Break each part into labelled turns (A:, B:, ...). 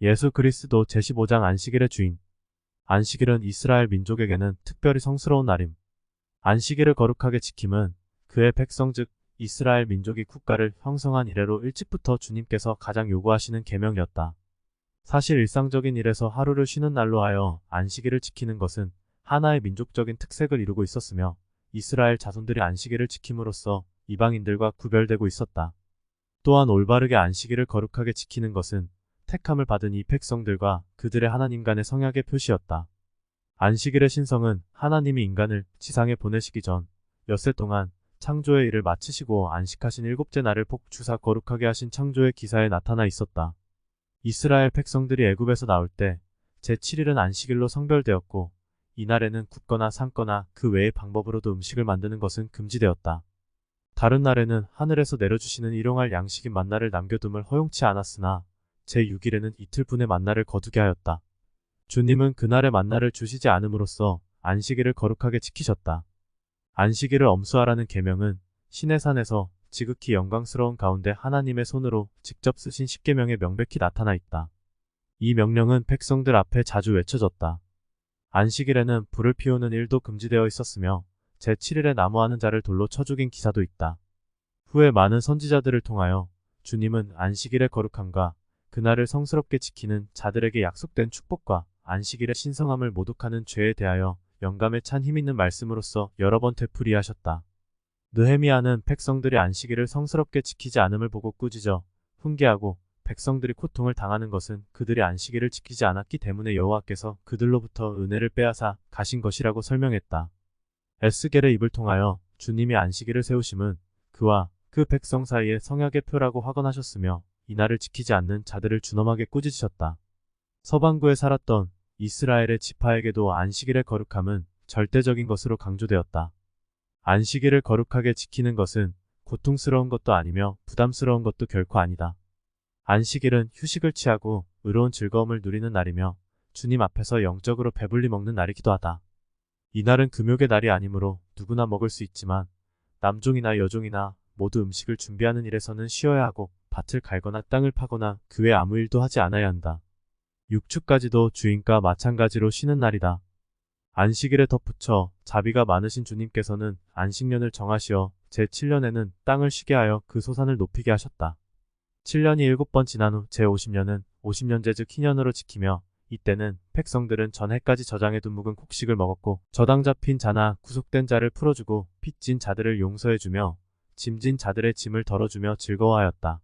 A: 예수 그리스도 제15장 안식일의 주인. 안식일은 이스라엘 민족에게는 특별히 성스러운 날임. 안식일을 거룩하게 지킴은 그의 백성 즉 이스라엘 민족이 국가를 형성한 이래로 일찍부터 주님께서 가장 요구하시는 계명이었다. 사실 일상적인 일에서 하루를 쉬는 날로 하여 안식일을 지키는 것은 하나의 민족적인 특색을 이루고 있었으며 이스라엘 자손들이 안식일을 지킴으로써 이방인들과 구별되고 있었다. 또한 올바르게 안식일을 거룩하게 지키는 것은 택함을 받은 이 백성들과 그들의 하나님 간의 성약의 표시였다. 안식일의 신성은 하나님이 인간을 지상에 보내시기 전 엿새 동안 창조의 일을 마치시고 안식하신 일곱째 날을 복 주사 거룩하게 하신 창조의 기사에 나타나 있었다. 이스라엘 백성들이 애굽에서 나올 때 제7일은 안식일로 성별되었고 이날에는 굽거나 삶거나 그 외의 방법으로도 음식을 만드는 것은 금지되었다. 다른 날에는 하늘에서 내려주시는 일용할 양식인 만나를 남겨둠을 허용치 않았으나 제6일에는 이틀분의 만나를 거두게 하였다. 주님은 그날의 만나를 주시지 않음으로써 안식일을 거룩하게 지키셨다. 안식일을 엄수하라는 계명은 시내산에서 지극히 영광스러운 가운데 하나님의 손으로 직접 쓰신 십계명에 명백히 나타나 있다. 이 명령은 백성들 앞에 자주 외쳐졌다. 안식일에는 불을 피우는 일도 금지되어 있었으며 제7일에 나무하는 자를 돌로 쳐 죽인 기사도 있다. 후에 많은 선지자들을 통하여 주님은 안식일의 거룩함과 그날을 성스럽게 지키는 자들에게 약속된 축복과 안식일의 신성함을 모독하는 죄에 대하여 영감에 찬 힘있는 말씀으로써 여러 번 되풀이하셨다. 느헤미야는 백성들이 안식일을 성스럽게 지키지 않음을 보고 꾸짖어 훈계하고 백성들이 고통을 당하는 것은 그들이 안식일을 지키지 않았기 때문에 여호와께서 그들로부터 은혜를 빼앗아 가신 것이라고 설명했다. 에스겔의 입을 통하여 주님이 안식일을 세우심은 그와 그 백성 사이의 성약의 표라고 확언하셨으며 이날을 지키지 않는 자들을 준엄하게 꾸짖으셨다. 서반구에 살았던 이스라엘의 지파에게도 안식일의 거룩함은 절대적인 것으로 강조되었다. 안식일을 거룩하게 지키는 것은 고통스러운 것도 아니며 부담스러운 것도 결코 아니다. 안식일은 휴식을 취하고 의로운 즐거움을 누리는 날이며 주님 앞에서 영적으로 배불리 먹는 날이기도 하다. 이날은 금욕의 날이 아니므로 누구나 먹을 수 있지만 남종이나 여종이나 모두 음식을 준비하는 일에서는 쉬어야 하고 밭을 갈거나 땅을 파거나 그 외 아무 일도 하지 않아야 한다. 육축까지도 주인과 마찬가지로 쉬는 날이다. 안식일에 덧붙여 자비가 많으신 주님께서는 안식년을 정하시어 제7년에는 땅을 쉬게 하여 그 소산을 높이게 하셨다. 7년이 7번 지난 후 제50년은 50년제 즉 희년으로 지키며 이때는 백성들은 전해까지 저장해둔 묵은 곡식을 먹었고 저당 잡힌 자나 구속된 자를 풀어주고 빚진 자들을 용서해주며 짐진 자들의 짐을 덜어주며 즐거워하였다.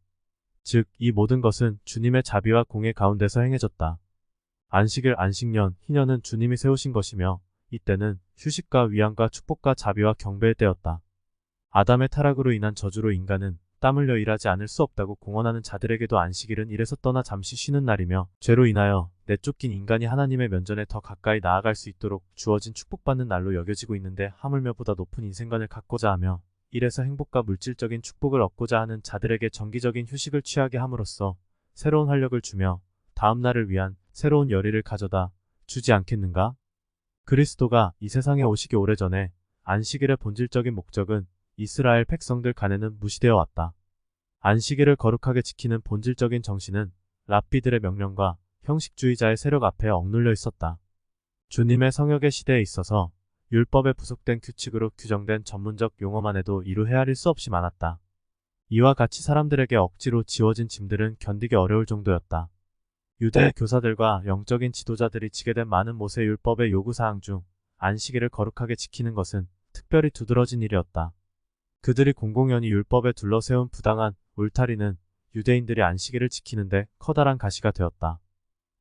A: 즉 이 모든 것은 주님의 자비와 공의 가운데서 행해졌다. 안식일 안식년 희년은 주님이 세우신 것이며 이때는 휴식과 위안과 축복과 자비와 경배의 때였다. 아담의 타락으로 인한 저주로 인간은 땀 흘려 일하지 않을 수 없다고 공언하는 자들에게도 안식일은 일에서 떠나 잠시 쉬는 날이며 죄로 인하여 내쫓긴 인간이 하나님의 면전에 더 가까이 나아갈 수 있도록 주어진 축복받는 날로 여겨지고 있는데 하물며 보다 높은 인생관을 갖고자 하며 일에서 행복과 물질적인 축복을 얻고자 하는 자들에게 정기적인 휴식을 취하게 함으로써 새로운 활력을 주며 다음 날을 위한 새로운 열의를 가져다 주지 않겠는가? 그리스도가 이 세상에 오시기 오래전에 안식일의 본질적인 목적은 이스라엘 백성들 간에는 무시되어 왔다. 안식일을 거룩하게 지키는 본질적인 정신은 랍비들의 명령과 형식주의자의 세력 앞에 억눌려 있었다. 주님의 성역의 시대에 있어서 율법에 부속된 규칙으로 규정된 전문적 용어만 해도 이루 헤아릴 수 없이 많았다. 이와 같이 사람들에게 억지로 지워진 짐들은 견디기 어려울 정도였다. 유대 교사들과 영적인 지도자들이 지게 된 많은 모세 율법의 요구사항 중 안식일을 거룩하게 지키는 것은 특별히 두드러진 일이었다. 그들이 공공연히 율법에 둘러세운 부당한 울타리는 유대인들이 안식일을 지키는데 커다란 가시가 되었다.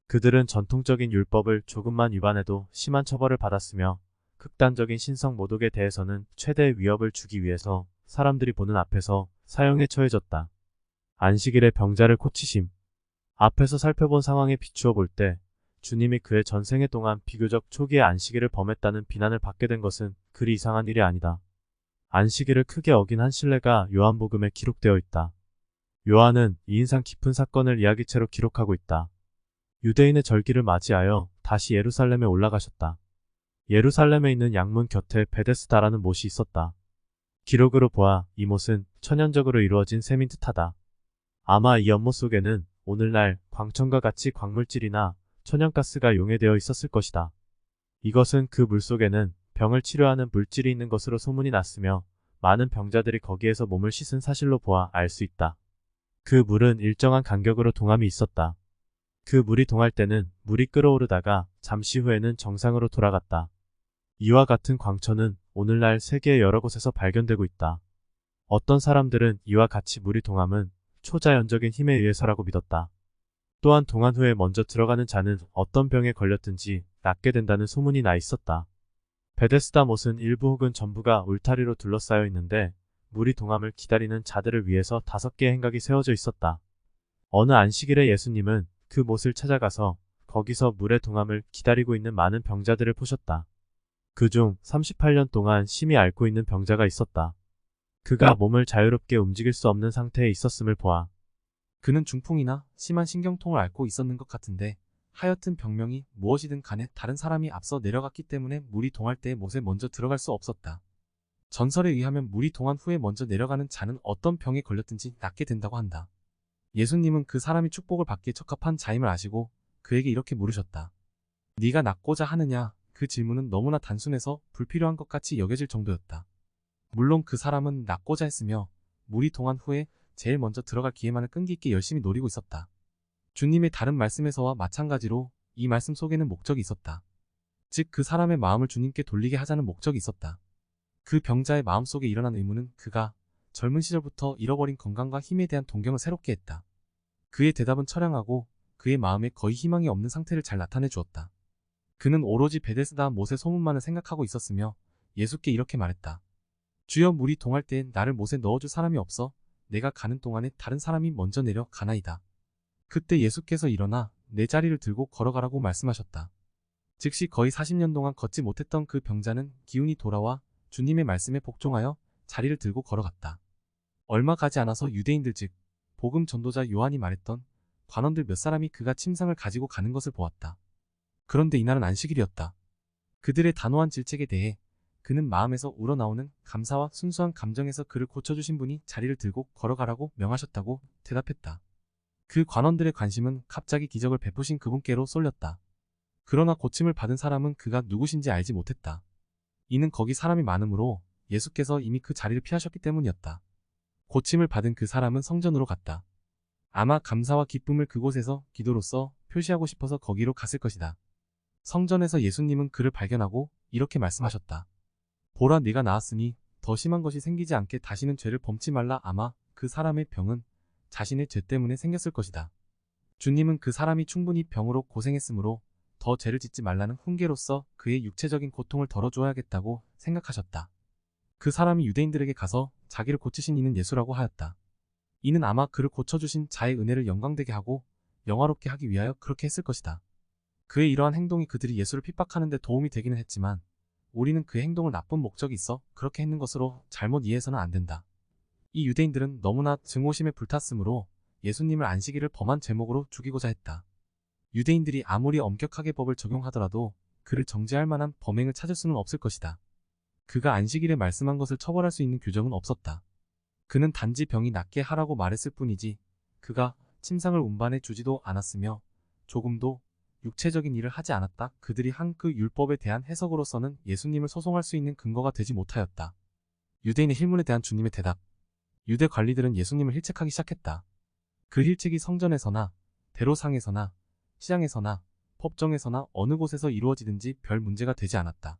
A: 그들은 전통적인 율법을 조금만 위반해도 심한 처벌을 받았으며 극단적인 신성 모독에 대해서는 최대의 위협을 주기 위해서 사람들이 보는 앞에서 사형에 처해졌다. 안식일에 병자를 고치심. 앞에서 살펴본 상황에 비추어 볼 때 주님이 그의 전생애 동안 비교적 초기에 안식일을 범했다는 비난을 받게 된 것은 그리 이상한 일이 아니다. 안식일을 크게 어긴 한 신뢰가 요한복음에 기록되어 있다. 요한은 이 인상 깊은 사건을 이야기체로 기록하고 있다. 유대인의 절기를 맞이하여 다시 예루살렘에 올라가셨다. 예루살렘에 있는 양문 곁에 베데스다라는 못이 있었다. 기록으로 보아 이 못은 천연적으로 이루어진 셈인 듯하다. 아마 이 연못 속에는 오늘날 광천과 같이 광물질이나 천연가스가 용해되어 있었을 것이다. 이것은 그 물속에는 병을 치료하는 물질이 있는 것으로 소문이 났으며 많은 병자들이 거기에서 몸을 씻은 사실로 보아 알 수 있다. 그 물은 일정한 간격으로 동함이 있었다. 그 물이 동할 때는 물이 끓어오르다가 잠시 후에는 정상으로 돌아갔다. 이와 같은 광천은 오늘날 세계의 여러 곳에서 발견되고 있다. 어떤 사람들은 이와 같이 물이 동함은 초자연적인 힘에 의해서라고 믿었다. 또한 동안 후에 먼저 들어가는 자는 어떤 병에 걸렸든지 낫게 된다는 소문이 나 있었다. 베데스다 못은 일부 혹은 전부가 울타리로 둘러싸여 있는데 물이 동함을 기다리는 자들을 위해서 5개의 행각이 세워져 있었다. 어느 안식일에 예수님은 그 못을 찾아가서 거기서 물의 동함을 기다리고 있는 많은 병자들을 보셨다. 그중 38년 동안 심히 앓고 있는 병자가 있었다. 그가 몸을 자유롭게 움직일 수 없는 상태에 있었음을 보아
B: 그는 중풍이나 심한 신경통을 앓고 있었는 것 같은데 하여튼 병명이 무엇이든 간에 다른 사람이 앞서 내려갔기 때문에 물이 동할 때에 못에 먼저 들어갈 수 없었다. 전설에 의하면 물이 동한 후에 먼저 내려가는 자는 어떤 병에 걸렸든지 낫게 된다고 한다. 예수님은 그 사람이 축복을 받기에 적합한 자임을 아시고 그에게 이렇게 물으셨다. 네가 낫고자 하느냐? 그 질문은 너무나 단순해서 불필요한 것 같이 여겨질 정도였다. 물론 그 사람은 낫고자 했으며 물이 동한 후에 제일 먼저 들어갈 기회만을 끈기 있게 열심히 노리고 있었다. 주님의 다른 말씀에서와 마찬가지로 이 말씀 속에는 목적이 있었다. 즉 그 사람의 마음을 주님께 돌리게 하자는 목적이 있었다. 그 병자의 마음속에 일어난 의문은 그가 젊은 시절부터 잃어버린 건강과 힘에 대한 동경을 새롭게 했다. 그의 대답은 처량하고 그의 마음에 거의 희망이 없는 상태를 잘 나타내 주었다. 그는 오로지 베데스다 못의 소문만을 생각하고 있었으며 예수께 이렇게 말했다. 주여 물이 동할 때엔 나를 못에 넣어줄 사람이 없어 내가 가는 동안에 다른 사람이 먼저 내려 가나이다. 그때 예수께서 일어나 내 자리를 들고 걸어가라고 말씀하셨다. 즉시 거의 40년 동안 걷지 못했던 그 병자는 기운이 돌아와 주님의 말씀에 복종하여 자리를 들고 걸어갔다. 얼마 가지 않아서 유대인들 즉 복음 전도자 요한이 말했던 관원들 몇 사람이 그가 침상을 가지고 가는 것을 보았다. 그런데 이날은 안식일이었다. 그들의 단호한 질책에 대해 그는 마음에서 우러나오는 감사와 순수한 감정에서 그를 고쳐주신 분이 자리를 들고 걸어가라고 명하셨다고 대답했다. 그 관원들의 관심은 갑자기 기적을 베푸신 그분께로 쏠렸다. 그러나 고침을 받은 사람은 그가 누구신지 알지 못했다. 이는 거기 사람이 많으므로 예수께서 이미 그 자리를 피하셨기 때문이었다. 고침을 받은 그 사람은 성전으로 갔다. 아마 감사와 기쁨을 그곳에서 기도로써 표시하고 싶어서 거기로 갔을 것이다. 성전에서 예수님은 그를 발견하고 이렇게 말씀하셨다. 보라 네가 나았으니 더 심한 것이 생기지 않게 다시는 죄를 범치 말라. 아마 그 사람의 병은 자신의 죄 때문에 생겼을 것이다. 주님은 그 사람이 충분히 병으로 고생했으므로 더 죄를 짓지 말라는 훈계로서 그의 육체적인 고통을 덜어줘야겠다고 생각하셨다. 그 사람이 유대인들에게 가서 자기를 고치신 이는 예수라고 하였다. 이는 아마 그를 고쳐주신 자의 은혜를 영광되게 하고 영화롭게 하기 위하여 그렇게 했을 것이다. 그의 이러한 행동이 그들이 예수를 핍박하는 데 도움이 되기는 했지만 우리는 그의 행동을 나쁜 목적이 있어 그렇게 했는 것으로 잘못 이해해서는 안 된다. 이 유대인들은 너무나 증오심에 불탔으므로 예수님을 안식일을 범한 제목으로 죽이고자 했다. 유대인들이 아무리 엄격하게 법을 적용하더라도 그를 정죄할 만한 범행을 찾을 수는 없을 것이다. 그가 안식일에 말씀한 것을 처벌할 수 있는 규정은 없었다. 그는 단지 병이 낫게 하라고 말했을 뿐이지 그가 침상을 운반해 주지도 않았으며 조금도 육체적인 일을 하지 않았다. 그들이 한 그 율법에 대한 해석으로서는 예수님을 소송할 수 있는 근거가 되지 못하였다. 유대인의 힐문에 대한 주님의 대답. 유대 관리들은 예수님을 힐책하기 시작했다. 그 힐책이 성전에서나 대로상에서나 시장에서나 법정에서나 어느 곳에서 이루어지든지 별 문제가 되지 않았다.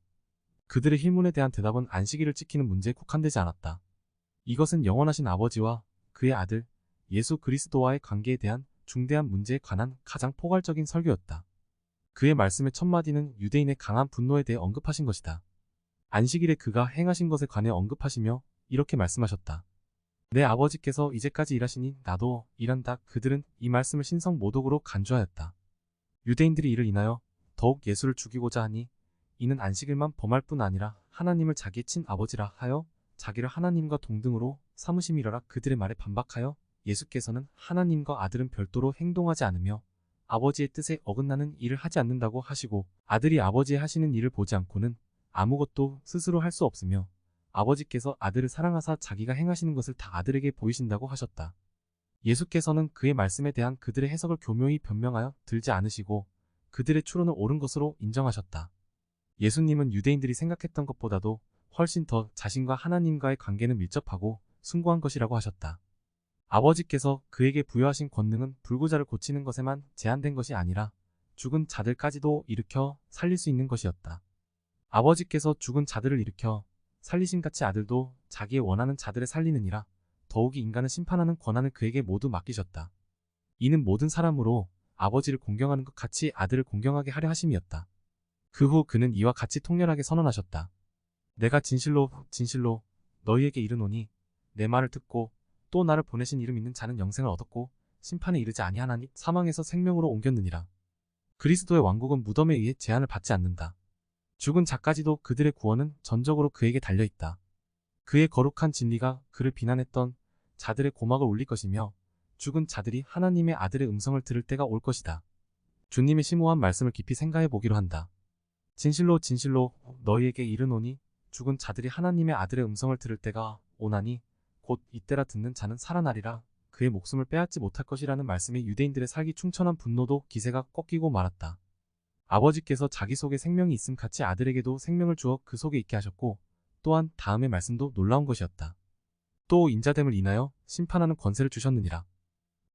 B: 그들의 힐문에 대한 대답은 안식일을 지키는 문제에 국한되지 않았다. 이것은 영원하신 아버지와 그의 아들 예수 그리스도와의 관계에 대한 중대한 문제에 관한 가장 포괄적인 설교였다. 그의 말씀의 첫마디는 유대인의 강한 분노에 대해 언급하신 것이다. 안식일에 그가 행하신 것에 관해 언급하시며 이렇게 말씀하셨다. 내 아버지께서 이제까지 일하시니 나도 일한다. 그들은 이 말씀을 신성 모독으로 간주하였다. 유대인들이 이를 인하여 더욱 예수를 죽이고자 하니 이는 안식일만 범할 뿐 아니라 하나님을 자기의 친아버지라 하여 자기를 하나님과 동등으로 삼으심이러라. 그들의 말에 반박하여 예수께서는 하나님과 아들은 별도로 행동하지 않으며 아버지의 뜻에 어긋나는 일을 하지 않는다고 하시고 아들이 아버지의 하시는 일을 보지 않고는 아무것도 스스로 할 수 없으며 아버지께서 아들을 사랑하사 자기가 행하시는 것을 다 아들에게 보이신다고 하셨다. 예수께서는 그의 말씀에 대한 그들의 해석을 교묘히 변명하여 들지 않으시고 그들의 추론을 옳은 것으로 인정하셨다. 예수님은 유대인들이 생각했던 것보다도 훨씬 더 자신과 하나님과의 관계는 밀접하고 숭고한 것이라고 하셨다. 아버지께서 그에게 부여하신 권능은 불구자를 고치는 것에만 제한된 것이 아니라 죽은 자들까지도 일으켜 살릴 수 있는 것이었다. 아버지께서 죽은 자들을 일으켜 살리신 같이 아들도 자기의 원하는 자들을 살리느니라. 더욱이 인간을 심판하는 권한을 그에게 모두 맡기셨다. 이는 모든 사람으로 아버지를 공경하는 것 같이 아들을 공경하게 하려 하심이었다. 그 후 그는 이와 같이 통렬하게 선언하셨다. 내가 진실로 진실로 너희에게 이르노니 내 말을 듣고 또 나를 보내신 이름 있는 자는 영생을 얻었고 심판에 이르지 아니하나니 사망에서 생명으로 옮겼느니라. 그리스도의 왕국은 무덤에 의해 제한을 받지 않는다. 죽은 자까지도 그들의 구원은 전적으로 그에게 달려있다. 그의 거룩한 진리가 그를 비난했던 자들의 고막을 울릴 것이며 죽은 자들이 하나님의 아들의 음성을 들을 때가 올 것이다. 주님의 심오한 말씀을 깊이 생각해 보기로 한다. 진실로 진실로 너희에게 이르노니 죽은 자들이 하나님의 아들의 음성을 들을 때가 오나니 곧 이때라 듣는 자는 살아나리라. 그의 목숨을 빼앗지 못할 것이라는 말씀이 유대인들의 살기 충천한 분노도 기세가 꺾이고 말았다. 아버지께서 자기 속에 생명이 있음 같이 아들에게도 생명을 주어 그 속에 있게 하셨고 또한 다음의 말씀도 놀라운 것이었다. 또 인자됨을 인하여 심판하는 권세를 주셨느니라.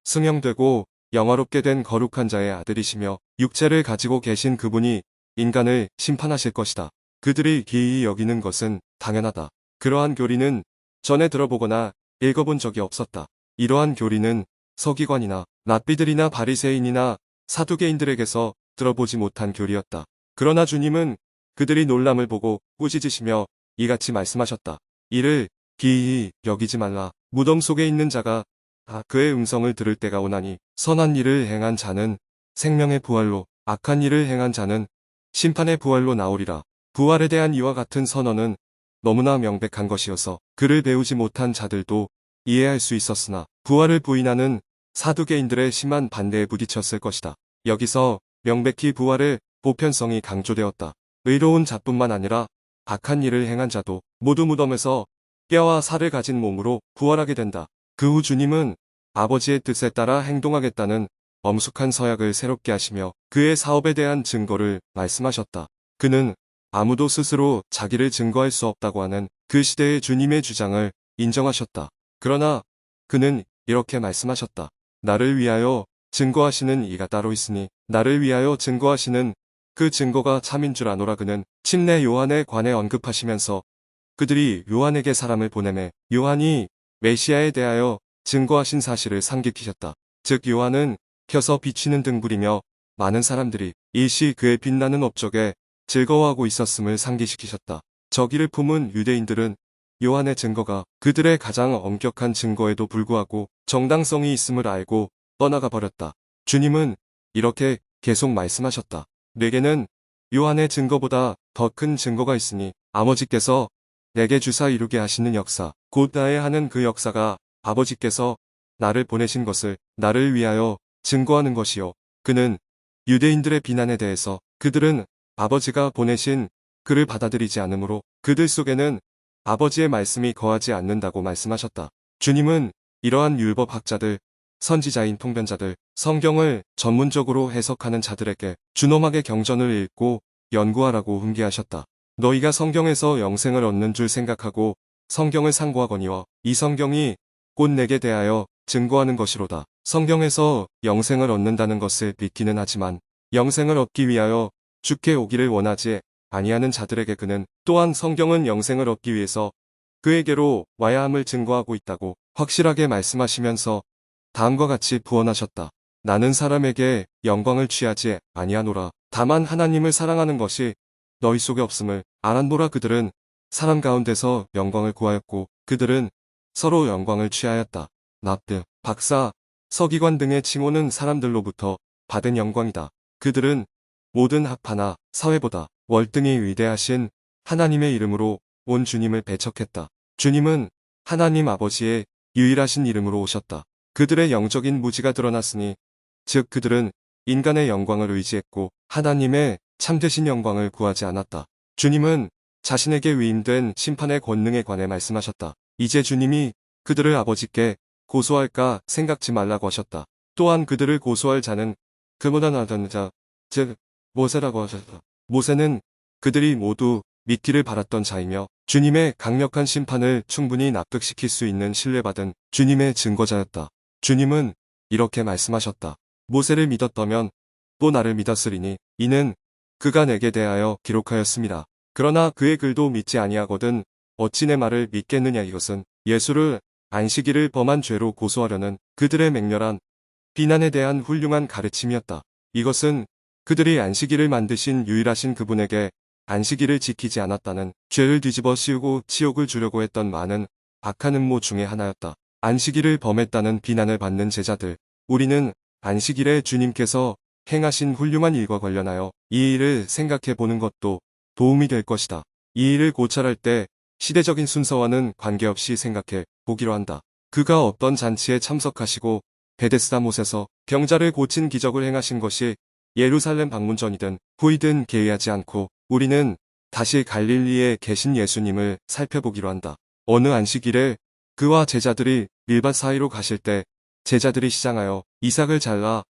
C: 승형되고 영화롭게 된 거룩한 자의 아들이시며 육체를 가지고 계신 그분이 인간을 심판하실 것이다. 그들이 기이히 여기는 것은 당연하다. 그러한 교리는 전에 들어보거나 읽어본 적이 없었다. 이러한 교리는 서기관이나 랍비들이나 바리새인이나 사두개인들에게서 들어보지 못한 교리였다. 그러나 주님은 그들이 놀람을 보고 꾸짖으시며 이같이 말씀하셨다. 이를 기이히 여기지 말라. 무덤 속에 있는 자가 그의 음성을 들을 때가 오나니 선한 일을 행한 자는 생명의 부활로 악한 일을 행한 자는 심판의 부활로 나오리라. 부활에 대한 이와 같은 선언은 너무나 명백한 것이어서 그를 배우지 못한 자들도 이해할 수 있었으나 부활을 부인하는 사두개인들의 심한 반대에 부딪혔을 것이다. 여기서 명백히 부활의 보편성이 강조되었다. 의로운 자뿐만 아니라 악한 일을 행한 자도 모두 무덤에서 뼈와 살을 가진 몸으로 부활하게 된다. 그 후 주님은 아버지의 뜻에 따라 행동하겠다는 엄숙한 서약을 새롭게 하시며 그의 사업에 대한 증거를 말씀하셨다. 그는 아무도 스스로 자기를 증거할 수 없다고 하는 그 시대의 주님의 주장을 인정하셨다. 그러나 그는 이렇게 말씀하셨다. 나를 위하여 증거하시는 이가 따로 있으니 나를 위하여 증거하시는 그 증거가 참인 줄 아노라. 그는 침례 요한에 관해 언급하시면서 그들이 요한에게 사람을 보내매 요한이 메시아에 대하여 증거하신 사실을 상기키셨다. 즉 요한은 켜서 비치는 등불이며 많은 사람들이 일시 그의 빛나는 업적에 즐거워하고 있었음을 상기시키셨다. 저기를 품은 유대인들은 요한의 증거가 그들의 가장 엄격한 증거에도 불구하고 정당성이 있음을 알고 떠나가 버렸다. 주님은 이렇게 계속 말씀하셨다. 내게는 요한의 증거보다 더 큰 증거가 있으니 아버지께서 내게 주사 이루게 하시는 역사, 곧 나의 하는 그 역사가 아버지께서 나를 보내신 것을 나를 위하여 증거하는 것이요. 그는 유대인들의 비난에 대해서 그들은 아버지가 보내신 그를 받아들이지 않으므로 그들 속에는 아버지의 말씀이 거하지 않는다고 말씀하셨다. 주님은 이러한 율법학자들, 선지자인 통변자들, 성경을 전문적으로 해석하는 자들에게 준엄하게 경전을 읽고 연구하라고 훈계하셨다. 너희가 성경에서 영생을 얻는 줄 생각하고 성경을 상고하거니와 이 성경이 곧 내게 대하여 증거하는 것이로다. 성경에서 영생을 얻는다는 것을 믿기는 하지만 영생을 얻기 위하여 주께 오기를 원하지 아니하는 자들에게 그는 또한 성경은 영생을 얻기 위해서 그에게로 와야 함을 증거하고 있다고 확실하게 말씀하시면서 다음과 같이 부언하셨다. 나는 사람에게 영광을 취하지 아니하노라. 다만 하나님을 사랑하는 것이 너희 속에 없음을 알았노라. 그들은 사람 가운데서 영광을 구하였고 그들은 서로 영광을 취하였다. 납득, 박사, 서기관 등의 칭호는 사람들로부터 받은 영광이다. 그들은 모든 학파나 사회보다 월등히 위대하신 하나님의 이름으로 온 주님을 배척했다. 주님은 하나님 아버지의 유일하신 이름으로 오셨다. 그들의 영적인 무지가 드러났으니 즉 그들은 인간의 영광을 의지했고 하나님의 참되신 영광을 구하지 않았다. 주님은 자신에게 위임된 심판의 권능에 관해 말씀하셨다. 이제 주님이 그들을 아버지께 고소할까 생각지 말라고 하셨다. 또한 그들을 고소할 자는 그보다 나던 자, 즉 모세라고 하셨다. 모세는 그들이 모두 믿기를 바랐던 자이며 주님의 강력한 심판을 충분히 납득시킬 수 있는 신뢰받은 주님의 증거자였다. 주님은 이렇게 말씀하셨다. 모세를 믿었다면 또 나를 믿었으리니 이는 그가 내게 대하여 기록하였습니다. 그러나 그의 글도 믿지 아니하거든 어찌 내 말을 믿겠느냐. 이것은 예수를 안식일을 범한 죄로 고소하려는 그들의 맹렬한 비난에 대한 훌륭한 가르침이었다. 이것은 그들이 안식일을 만드신 유일하신 그분에게 안식일을 지키지 않았다는 죄를 뒤집어 씌우고 치욕을 주려고 했던 많은 악한 음모 중의 하나였다. 안식일을 범했다는 비난을 받는 제자들, 우리는 안식일에 주님께서 행하신 훌륭한 일과 관련하여 이 일을 생각해 보는 것도 도움이 될 것이다. 이 일을 고찰할 때 시대적인 순서와는 관계없이 생각해 보기로 한다. 그가 어떤 잔치에 참석하시고 베데스다 못에서 병자를 고친 기적을 행하신 것이 예루살렘 방문 전이든 후이든 개의하지 않고 우리는 다시 갈릴리에 계신 예수님을 살펴보기로 한다. 어느 안식일에 그와 제자들이 밀밭 사이로 가실 때 제자들이 시장하여 이삭을 잘라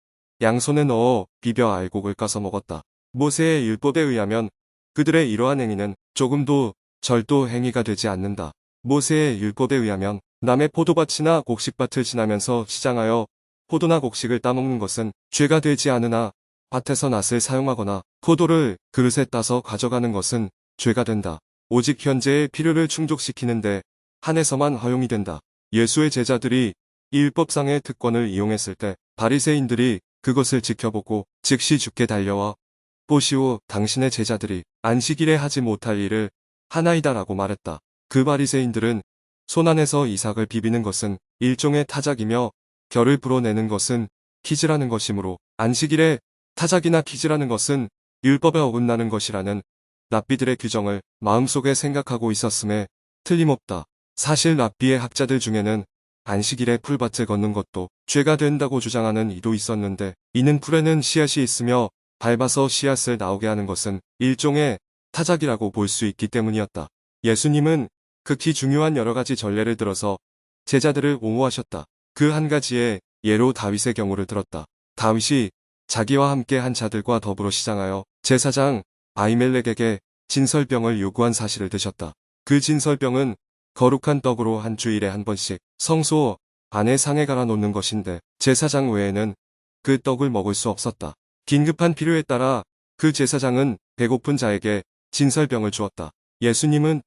C: 양손에 넣어 비벼 알곡을 까서 먹었다. 모세의 율법에 의하면 그들의 이러한 행위는 조금도 절도 행위가 되지 않는다. 모세의 율법에 의하면 남의 포도밭이나 곡식밭을 지나면서 시장하여 포도나 곡식을 따먹는 것은 죄가 되지 않으나 밭에서 낫을 사용하거나 포도를 그릇에 따서 가져가는 것은 죄가 된다. 오직 현재의 필요를 충족시키는데 한해서만 허용이 된다. 예수의 제자들이 이 율법상의 특권을 이용했을 때 바리새인들이 그것을 지켜보고 즉시 죽게 달려와 보시오, 당신의 제자들이 안식일에 하지 못할 일을 하나이다라고 말했다. 그 바리새인들은 손안에서 이삭을 비비는 것은 일종의 타작이며 결을 불어내는 것은 키즈라는 것이므로 안식일에 타작이나 키즈라는 것은 율법에 어긋나는 것이라는 랍비들의 규정을 마음속에 생각하고 있었음에 틀림없다. 사실 랍비의 학자들 중에는 안식일에 풀밭을 걷는 것도 죄가 된다고 주장하는 이도 있었는데 이는 풀에는 씨앗이 있으며 밟아서 씨앗을 나오게 하는 것은 일종의 타작이라고 볼 수 있기 때문이었다. 예수님은 극히 중요한 여러 가지 전례를 들어서 제자들을 옹호하셨다. 그 한 가지의 예로 다윗의 경우를 들었다. 다윗이 자기와 함께 한 자들과 더불어 시장하여 제사장 아히멜렉에게 진설병을 요구한 사실을 드셨다. 그 진설병은 거룩한 떡으로 한 주일에 한 번씩 성소 안에 상에 갈아 놓는 것인데 제사장 외에는 그 떡을 먹을 수 없었다. 긴급한 필요에 따라 그 제사장은 배고픈 자에게 진설병을 주었다. 예수님은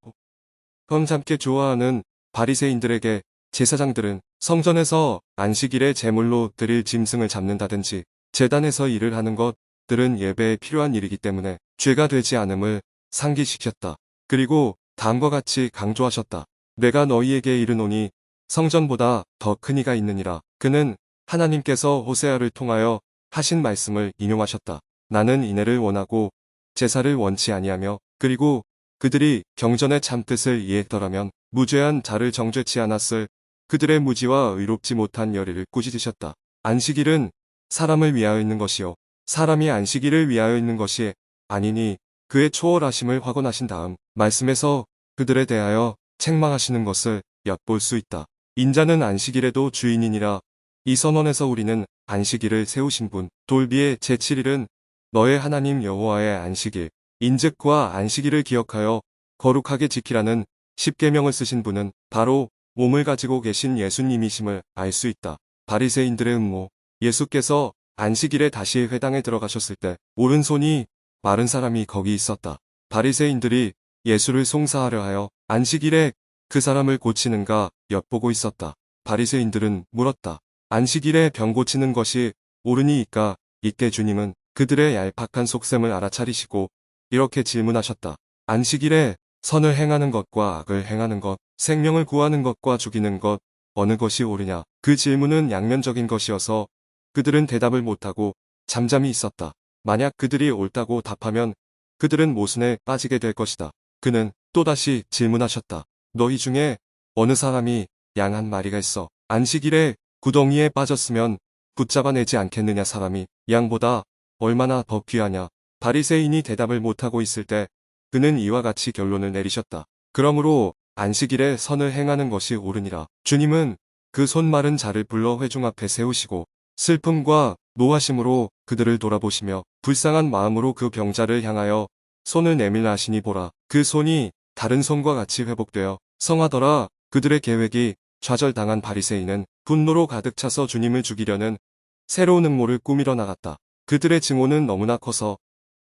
C: 범 잡게 좋아하는 바리새인들에게 제사장들은 성전에서 안식일에 제물로 드릴 짐승을 잡는다든지 제단에서 일을 하는 것들은 예배에 필요한 일이기 때문에 죄가 되지 않음을 상기시켰다. 그리고 다음과 같이 강조하셨다. 내가 너희에게 이르노니 성전보다 더 큰 이가 있느니라. 그는 하나님께서 호세아를 통하여 하신 말씀을 인용하셨다. 나는 인애를 원하고 제사를 원치 아니하며 그리고 그들이 경전의 참뜻을 이해했더라면 무죄한 자를 정죄치 않았을 그들의 무지와 의롭지 못한 열의를 꾸짖으셨다. 안식일은 사람을 위하여 있는 것이요 사람이 안식일을 위하여 있는 것이 아니니 그의 초월하심을 확언하신 다음 말씀에서 그들에 대하여 책망하시는 것을 엿볼 수 있다. 인자는 안식일에도 주인이니라. 이 선언에서 우리는 안식일을 세우신 분 돌비의 제7일은 너의 하나님 여호와의 안식일 인즉 그와 안식일을 기억하여 거룩하게 지키라는 십계명을 쓰신 분은 바로 몸을 가지고 계신 예수님이심을 알 수 있다. 바리새인들의 음모 예수께서 안식일에 다시 회당에 들어가셨을 때 오른손이 마른 사람이 거기 있었다. 바리새인들이 예수를 송사하려 하여 안식일에 그 사람을 고치는가 엿보고 있었다. 바리새인들은 물었다. 안식일에 병 고치는 것이 옳으니이까? 이때 주님은 그들의 얄팍한 속셈을 알아차리시고 이렇게 질문하셨다. 안식일에 선을 행하는 것과 악을 행하는 것, 생명을 구하는 것과 죽이는 것, 어느 것이 옳으냐? 그 질문은 양면적인 것이어서 그들은 대답을 못하고 잠잠히 있었다. 만약 그들이 옳다고 답하면 그들은 모순에 빠지게 될 것이다. 그는 또다시 질문하셨다. 너희 중에 어느 사람이 양 한 마리가 있어 안식일에 구덩이에 빠졌으면 붙잡아내지 않겠느냐? 사람이 양보다 얼마나 더 귀하냐? 바리새인이 대답을 못하고 있을 때 그는 이와 같이 결론을 내리셨다. 그러므로 안식일에 선을 행하는 것이 옳으니라. 주님은 그 손 마른 자를 불러 회중 앞에 세우시고 슬픔과 노하심으로 그들을 돌아보시며 불쌍한 마음으로 그 병자를 향하여 손을 내밀라 하시니 보라. 그 손이 다른 손과 같이 회복되어 성하더라. 그들의 계획이 좌절당한 바리새인은 분노로 가득 차서 주님을 죽이려는 새로운 음모를 꾸미러 나갔다. 그들의 증오는 너무나 커서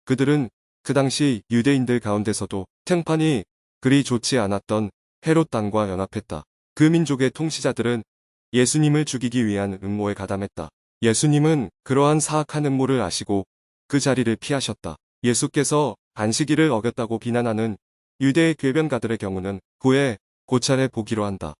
C: 그들은 그 당시 유대인들 가운데서도 평판이 그리 좋지 않았던 헤롯 당과 연합했다. 그 민족의 통치자들은 예수님을 죽이기 위한 음모에 가담했다. 예수님은 그러한 사악한 음모를 아시고 그 자리를 피하셨다. 예수께서 안식일을 어겼다고 비난하는 유대의 궤변가들의 경우는 후에 고찰해 보기로 한다.